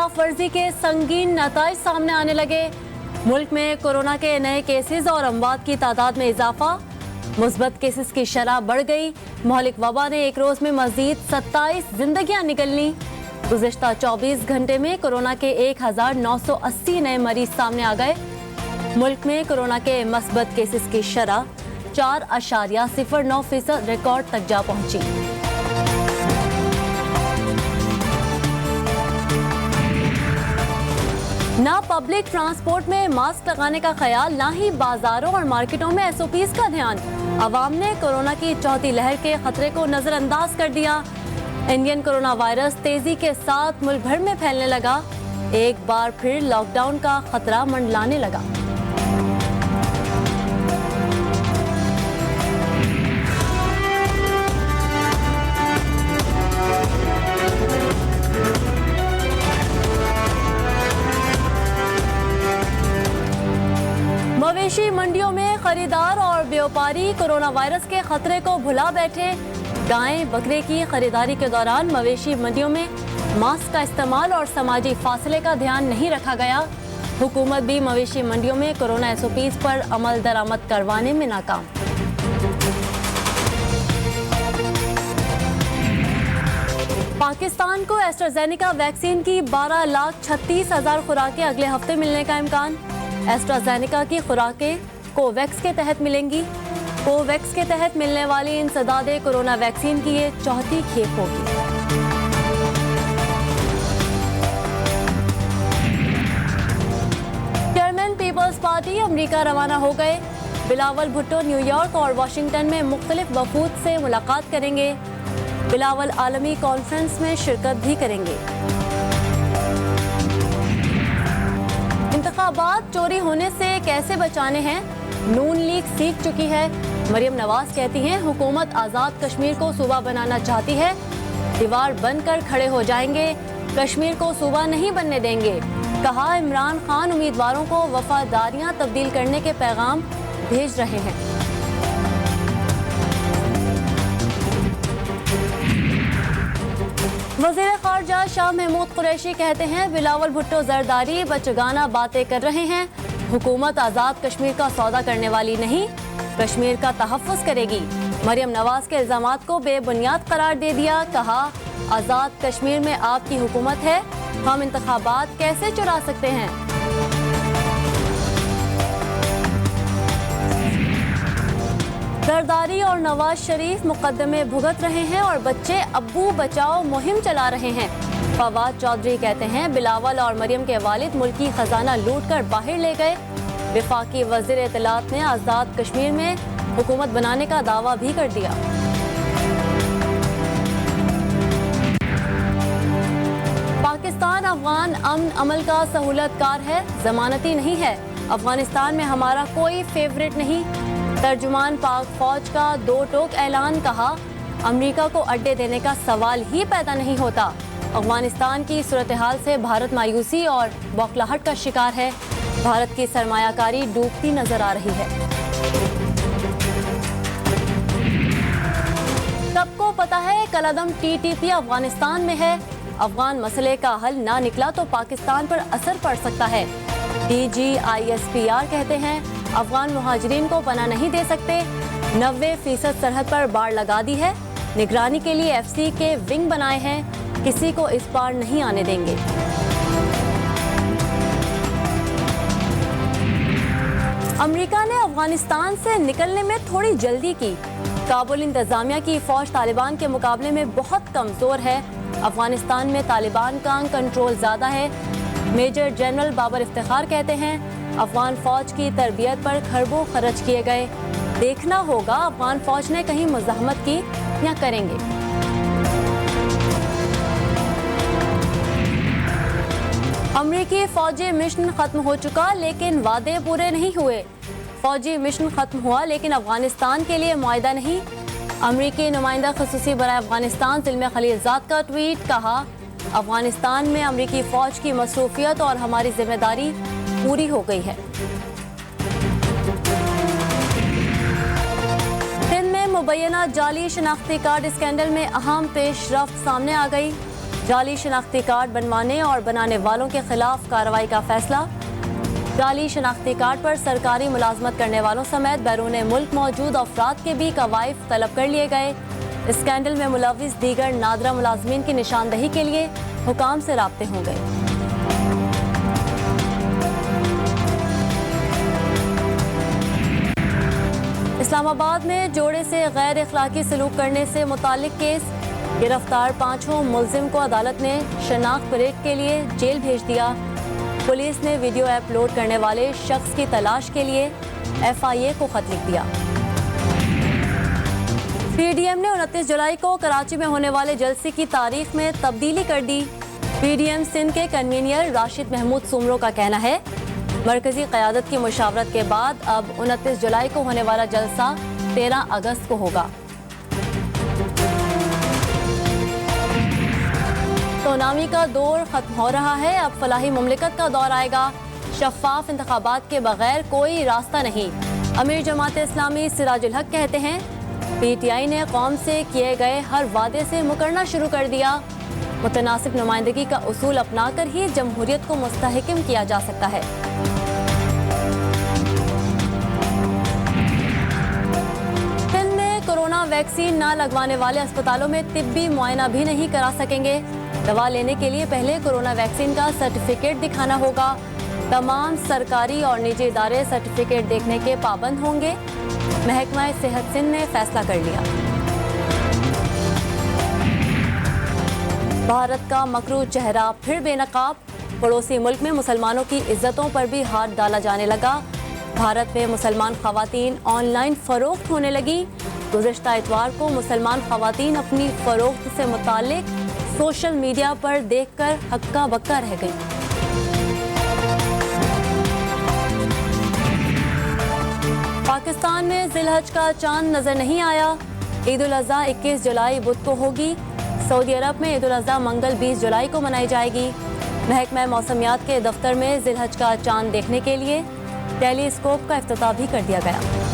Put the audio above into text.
खिलाफ वर्जी के संगीन नताइज सामने आने लगे। मुल्क में कोरोना के नए केसेस और अमवात की तादाद में इजाफा। मुस्बत केसेस की शरह बढ़ गई। मौलिक वबा ने एक रोज में मजीद 27 जिंदगियां निकल ली। गुज़िश्ता 24 घंटे में कोरोना के 1980 नए मरीज सामने आ गए। मुल्क में कोरोना के मस्बत केसेस की शरह 4.09% रिकॉर्ड तक जा पहुंची। ना पब्लिक ट्रांसपोर्ट में मास्क लगाने का ख्याल, ना ही बाजारों और मार्केटों में SOPs का ध्यान। अवाम ने कोरोना की चौथी लहर के खतरे को नजरअंदाज कर दिया। इंडियन कोरोना वायरस तेजी के साथ मुल्क भर में फैलने लगा। एक बार फिर लॉकडाउन का खतरा मंडलाने लगा। मवेशी मंडियों में खरीदार और व्यापारी कोरोना वायरस के खतरे को भुला बैठे। गाय बकरे की खरीदारी के दौरान मवेशी मंडियों में मास्क का इस्तेमाल और समाजी फासले का ध्यान नहीं रखा गया। हुकूमत भी मवेशी मंडियों में कोरोना SOPs पर अमल दरामद करवाने में नाकाम। पाकिस्तान को एस्ट्राजेनेका वैक्सीन की 12,36,000 खुराकें अगले हफ्ते मिलने का इम्कान। एस्ट्राजेनेका की खुराकें कोवैक्स के तहत मिलेंगी। कोवैक्स के तहत मिलने वाली इंसदादे कोरोना वैक्सीन की ये चौथी खेप होगी। चेयरमैन पीपल्स पार्टी अमेरिका रवाना हो गए। बिलावल भुट्टो न्यूयॉर्क और वाशिंगटन में मुख्तलिफ वफूद से मुलाकात करेंगे। बिलावल आलमी कॉन्फ्रेंस में शिरकत भी करेंगे। इंतखाबात चोरी होने से कैसे बचाने हैं, नून लीग सीख चुकी है। मरियम नवाज कहती हैं हुकूमत आज़ाद कश्मीर को सूबा बनाना चाहती है। दीवार बनकर खड़े हो जाएंगे, कश्मीर को सूबा नहीं बनने देंगे। कहा इमरान खान उम्मीदवारों को वफादारियां तब्दील करने के पैगाम भेज रहे हैं। वज़ीर ख़ारजा शाह महमूद कुरैशी कहते हैं बिलावल भुट्टो जरदारी बचगाना बातें कर रहे हैं। हुकूमत आज़ाद कश्मीर का सौदा करने वाली नहीं, कश्मीर का तहफ़्फ़ुज़ करेगी। मरियम नवाज के इल्ज़ामात को बेबुनियाद करार दे दिया। कहा आज़ाद कश्मीर में आपकी हुकूमत है, हम इंतखाबात कैसे चुरा सकते हैं। जरदारी और नवाज शरीफ मुकदमे भुगत रहे हैं और बच्चे अब्बू बचाओ मुहिम चला रहे हैं। फवाद चौधरी कहते हैं बिलावल और मरियम के वालिद मुल्की खजाना लूट कर बाहर ले गए। वफाकी वज़ीर इत्तलात ने आज़ाद कश्मीर में हुकूमत बनाने का दावा भी कर दिया। पाकिस्तान अफगान अमन अमल का सहूलतकार है, जमानती नहीं है। अफगानिस्तान में हमारा कोई फेवरेट नहीं। तर्जुमान पाक फौज का दो टोक ऐलान। कहा अमेरिका को अड्डे देने का सवाल ही पैदा नहीं होता। अफगानिस्तान की सूरत हाल से भारत मायूसी और बौखलाहट का शिकार है। भारत की सरमायाकारी डूबती नजर आ रही है। सबको पता है कलअदम TTP अफगानिस्तान में है। अफगान मसले का हल ना निकला तो पाकिस्तान पर असर पड़ सकता है। DG ISPR कहते हैं अफगान मुहाजिरीन को पनाह नहीं दे सकते। 90% सरहद पर बाड़ लगा दी है। निगरानी के लिए FC के विंग बनाए हैं, किसी को इस पार नहीं आने देंगे। अमेरिका ने अफगानिस्तान से निकलने में थोड़ी जल्दी की। काबुल इंतजामिया की फौज तालिबान के मुकाबले में बहुत कमजोर है। अफगानिस्तान में तालिबान का कंट्रोल ज्यादा है। मेजर जनरल बाबर इफ्तिखार कहते हैं अफगान फौज की तरबियत पर खरबों खर्च किए गए। देखना होगा अफगान फौज ने कहीं मुज़ाहमत की या करेंगे। अमरीकी फौजी मिशन खत्म हो चुका लेकिन वादे पूरे नहीं हुए। फौजी मिशन खत्म हुआ लेकिन अफगानिस्तान के लिए मुआहदा नहीं। अमरीकी नुमाइंदा खसूसी बराए अफगानिस्तान ज़िल्मे खलीलजाद का ट्वीट। कहा अफगानिस्तान में अमरीकी फौज की मसरूफियत और हमारी जिम्मेदारी पूरी हो गई है। सिंध में मुबैना जाली शनाख्ती कार्ड स्कैंडल में अहम पेशरफ्त सामने आ गई। जाली शनाख्ती कार्ड बनवाने और बनाने वालों के खिलाफ कार्रवाई का फैसला। जाली शनाख्ती कार्ड पर सरकारी मुलाजमत करने वालों समेत बैरून मुल्क मौजूद अफराद के भी कवायफ तलब कर लिए गए। स्कैंडल में मुलविस दीगर नादरा मुलाजमीन की निशानदही के लिए हुकाम से राब्ते होंगे। इस्लामाबाद में जोड़े से गैर अखलाकी सलूक करने से मुतालिक केस। गिरफ्तार 5 मुलजिम को अदालत ने शनाख्त परेड के लिए जेल भेज दिया। पुलिस ने वीडियो अपलोड करने वाले शख्स की तलाश के लिए FIA को खत लिख दिया। PDM ने 29 जुलाई को कराची में होने वाले जलसे की तारीख में तब्दीली कर दी। PDM सिंध के कन्वीनर राशिद महमूद सुमरो का कहना है, मरकजी क़यादत की मुशावरत के बाद अब 29 जुलाई को होने वाला जलसा 13 अगस्त को होगा। सुनामी का दौर खत्म हो रहा है, अब फलाही मुमलिकत का दौर आएगा। शफाफ इंतखाबात के बगैर कोई रास्ता नहीं। अमीर जमात इस्लामी सिराजुल हक कहते हैं, PTI ने कौम से किए गए हर वादे से मुकरना शुरू कर दिया। मुतनासिब नुमाइंदगी का उसूल अपनाकर ही जमहूरियत को मुस्तहकम किया जा सकता है। सिंध में कोरोना वैक्सीन न लगवाने वाले अस्पतालों में तिब्बी मुआयना भी नहीं करा सकेंगे। दवा लेने के लिए पहले कोरोना वैक्सीन का सर्टिफिकेट दिखाना होगा। तमाम सरकारी और निजी इदारे सर्टिफिकेट देखने के पाबंद होंगे। महकमा सेहत सिंध ने फैसला कर लिया। भारत का मकरू चेहरा फिर बेनकाब। पड़ोसी मुल्क में मुसलमानों की इज्जतों पर भी हाथ डाला जाने लगा। भारत में मुसलमान खवातीन ऑनलाइन फरोख्त होने लगी। गुज़िश्ता इतवार को मुसलमान खवातीन अपनी फरोख्त से मुतालिक सोशल मीडिया पर देखकर हक्का बक्का रह गई। पाकिस्तान में ज़िलहज का चांद नजर नहीं आया। ईद उल अज़हा 21 जुलाई बुध को होगी। सऊदी अरब में ईद उल अज़हा मंगल 20 जुलाई को मनाई जाएगी। महकमा मौसमियात के दफ्तर में ज़िलहज का चांद देखने के लिए टेलीस्कोप का इफ्तिताह भी कर दिया गया।